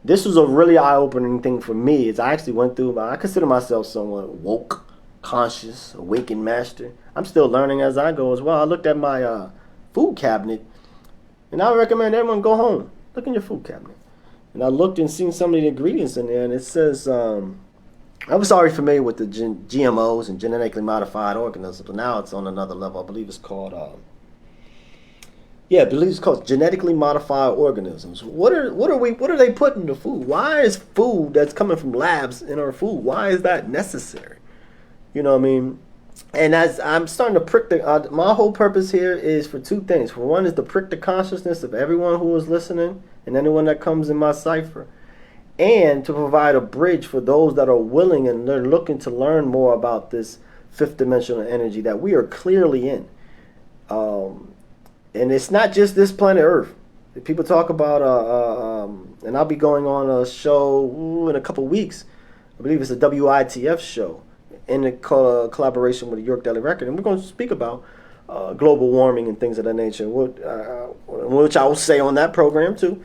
S1: this was a really eye-opening thing for me. As I actually went through, I consider myself somewhat woke, conscious, awakened master. I'm still learning as I go as well. I looked at my food cabinet, and I recommend everyone go home. Look in your food cabinet. And I looked and seen some of the ingredients in there, and it says, I was already familiar with the GMOs and genetically modified organisms, but now it's on another level. I believe it's called, I believe it's called genetically modified organisms. What are they putting in the food? Why is food that's coming from labs in our food? Why is that necessary? You know what I mean? And as I'm starting to prick my whole purpose here is for two things. For one is to prick the consciousness of everyone who is listening and anyone that comes in my cipher, and to provide a bridge for those that are willing and they're looking to learn more about this fifth dimensional energy that we are clearly in. And it's not just this planet Earth. People talk about, and I'll be going on a show in a couple weeks. I believe it's a WITF show in a collaboration with the York Daily Record. And we're going to speak about global warming and things of that nature, which I will say on that program too,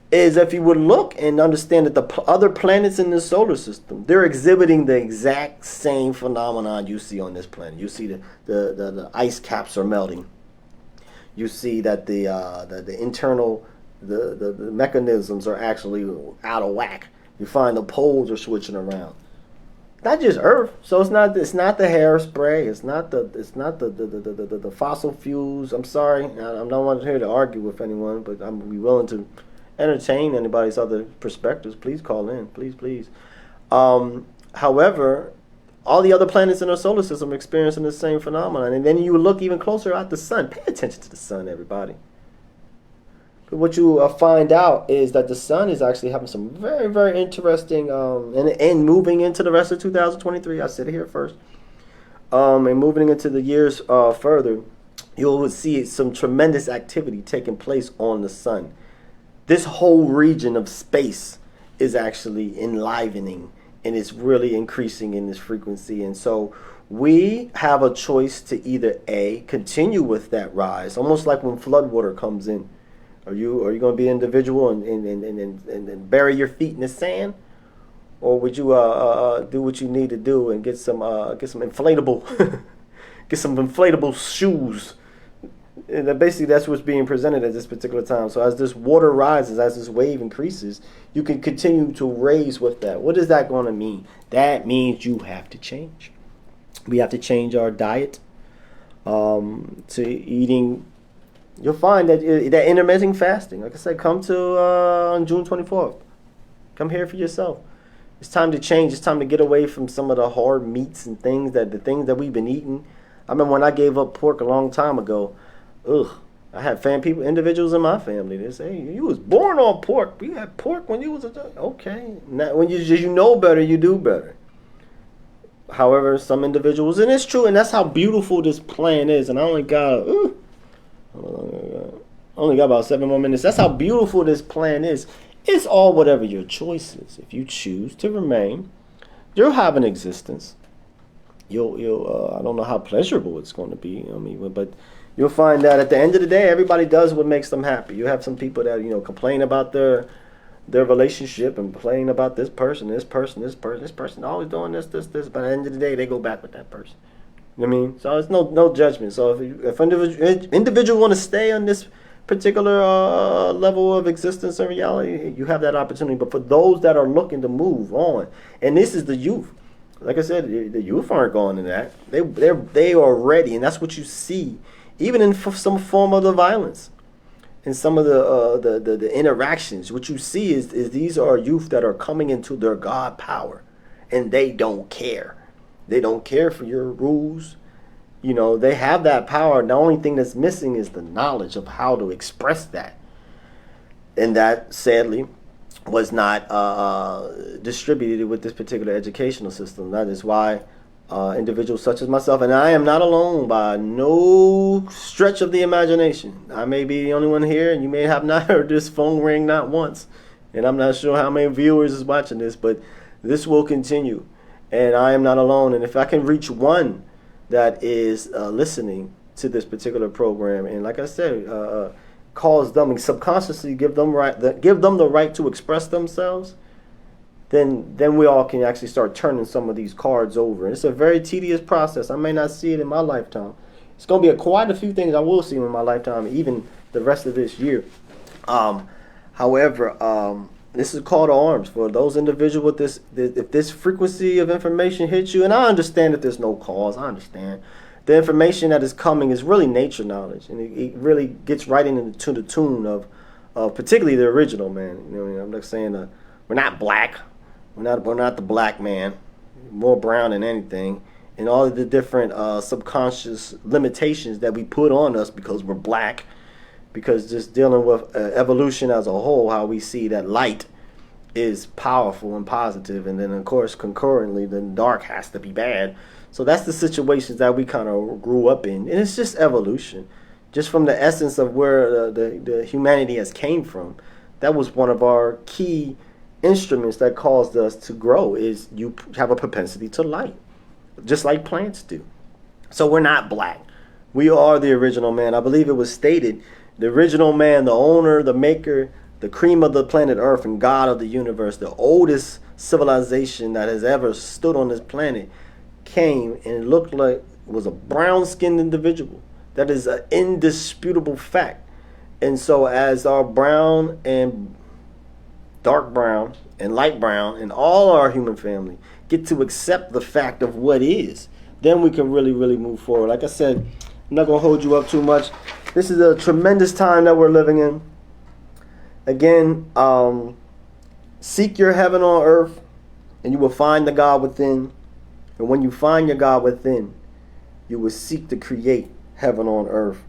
S1: is if you would look and understand that the other planets in the solar system, they're exhibiting the exact same phenomenon you see on this planet. You see the ice caps are melting. You see that the internal the mechanisms are actually out of whack. You find the poles are switching around. Not just Earth, so it's not the hairspray, it's not the fossil fuels. I'm sorry, I'm not here to argue with anyone, but I'm be willing to entertain anybody's other perspectives. Please call in, please. However, all the other planets in our solar system are experiencing the same phenomenon. And then you look even closer at the sun. Pay attention to the sun, everybody. But what you find out is that the sun is actually having some very, very interesting, and moving into the rest of 2023, I said it here first, and moving into the years further, you'll see some tremendous activity taking place on the sun. This whole region of space is actually enlivening, and it's really increasing in this frequency. And so we have a choice to either A, continue with that rise, almost like when floodwater comes in. Are you going to be an individual and bury your feet in the sand, or would you do what you need to do and get some inflatable get some inflatable shoes? And basically that's what's being presented at this particular time. So as this water rises, as this wave increases, you can continue to raise with that. What is that going to mean? That means you have to change. We have to change our diet to eating. You'll find that intermittent fasting, like I said, come to on June 24th. Come here for yourself. It's time to change. It's time to get away from some of the hard meats and things that we've been eating. I remember when I gave up pork a long time ago. I had individuals in my family. They say, "You was born on pork. You had pork when you was okay." Now, when you know better, you do better. However, some individuals, and it's true, and that's how beautiful this plan is. And I only got about 7 more minutes. That's how beautiful this plan is. It's all whatever your choice is. If you choose to remain, you'll have an existence. You'll I don't know how pleasurable it's going to be. But you'll find that at the end of the day, everybody does what makes them happy. You have some people that complain about their relationship and complain about this person always doing this. But at the end of the day, they go back with that person. You know what I mean? So it's no judgment. So if individual want to stay on this particular level of existence and reality, you have that opportunity. But for those that are looking to move on, and this is the youth, like I said, the youth aren't going to that. They are ready, and that's what you see, even in some form of the violence. in some of the interactions, what you see is these are youth that are coming into their God power, and they don't care. They don't care for your rules. You know, they have that power. The only thing that's missing is the knowledge of how to express that. And that, sadly, was not distributed with this particular educational system. That is why individuals such as myself, and I am not alone by no stretch of the imagination. I may be the only one here, and you may have not heard this phone ring not once. And I'm not sure how many viewers is watching this, but this will continue. And I am not alone. And if I can reach one that is listening to this particular program, and like I said, cause them and subconsciously give them the right to express themselves, then we all can actually start turning some of these cards over. And it's a very tedious process. I may not see it in my lifetime. It's going to be quite a few things I will see in my lifetime, even the rest of this year. However, this is a call to arms for those individuals with this. If this frequency of information hits you, and I understand that there's no cause, I understand. The information that is coming is really nature knowledge, and it really gets right into the tune of particularly the original man. You know, I'm not saying we're not black, we're not the black man, more brown than anything, and all of the different subconscious limitations that we put on us because we're black. Because just dealing with evolution as a whole, how we see that light is powerful and positive, and then of course concurrently, the dark has to be bad. So that's the situations that we kind of grew up in, and it's just evolution, just from the essence of where the humanity has came from. That was one of our key instruments that caused us to grow. Is you have a propensity to light, just like plants do. So we're not black. We are the original man. I believe it was stated. The original man, the owner, the maker, the cream of the planet Earth and God of the universe, the oldest civilization that has ever stood on this planet, came and it looked like was a brown-skinned individual. That is an indisputable fact. And so as our brown and dark brown and light brown and all our human family get to accept the fact of what is, then we can really, really move forward. Like I said, I'm not going to hold you up too much. This is a tremendous time that we're living in. Again, seek your heaven on earth, and you will find the God within. And when you find your God within, you will seek to create heaven on earth.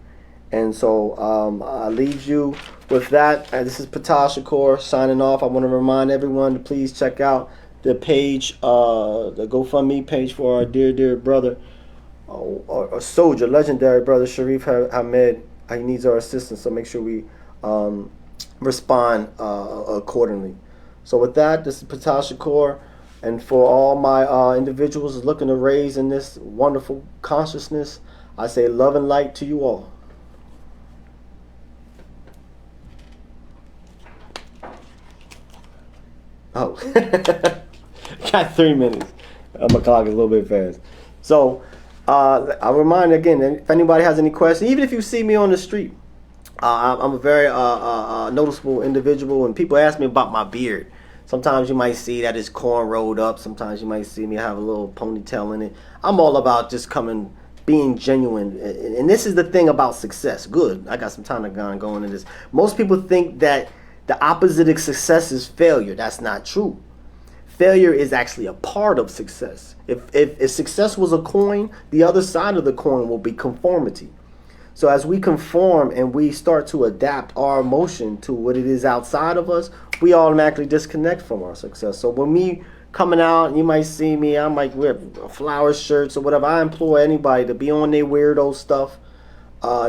S1: And so I leave you with that. And this is Ptah Shakur signing off. I want to remind everyone to please check out the page, the GoFundMe page for our dear, dear brother, a soldier, legendary brother, Sharif Ahmed. He needs our assistance, so make sure we respond accordingly. So with that, this is Ptah Shakur, and for all my individuals looking to raise in this wonderful consciousness, I say love and light to you all. Oh, got 3 minutes. My clock is a little bit fast. So I remind again, if anybody has any questions, even if you see me on the street, I'm a very noticeable individual, and people ask me about my beard. Sometimes you might see that it's corn rolled up. Sometimes you might see me have a little ponytail in it. I'm all about just being genuine. And this is the thing about success. Good. I got some time to go into this. Most people think that the opposite of success is failure. That's not true. Failure is actually a part of success. If success was a coin, the other side of the coin will be conformity. So as we conform and we start to adapt our emotion to what it is outside of us, we automatically disconnect from our success. So when me coming out, you might see me, I might wear flower shirts or whatever. I implore anybody to be on their weirdo stuff.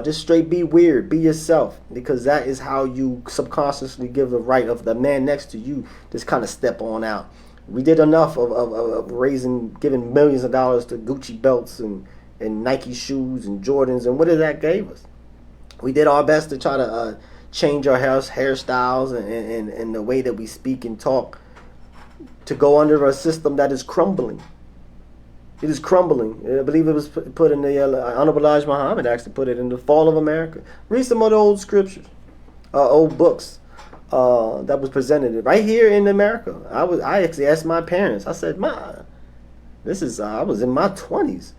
S1: Just straight be weird, be yourself, because that is how you subconsciously give the right of the man next to you just kind of step on out. We did enough of giving millions of dollars to Gucci belts and Nike shoes and Jordans, and what did that give us? We did our best to try to change our hairstyles and the way that we speak and talk to go under a system that is crumbling. It is crumbling. I believe it was put in the Honorable Elijah Muhammad actually put it in the Fall of America. Read some of the old scriptures, old books that was presented right here in America. I actually asked my parents. I said, "Ma, I was in my 20s.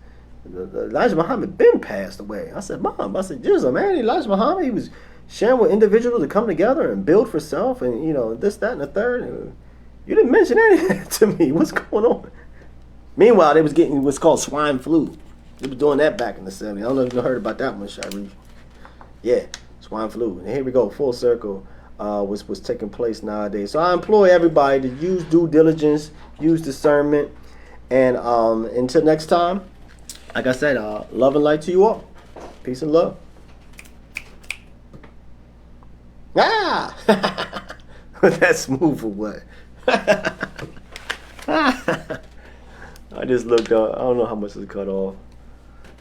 S1: Elijah Muhammad been passed away." I said, "Mom," there's a man, Elijah Muhammad. He was sharing with individuals to come together and build for self, and this, that, and the third. You didn't mention anything to me. What's going on? Meanwhile, they was getting what's called swine flu. They was doing that back in the 70s. I don't know if you heard about that one, Shiree. Yeah, swine flu. And here we go, full circle. Was taking place nowadays. So I implore everybody to use due diligence, use discernment, and until next time, like I said, love and light to you all. Peace and love. Ah! That's smooth or what? I just looked up. I don't know how much is cut off.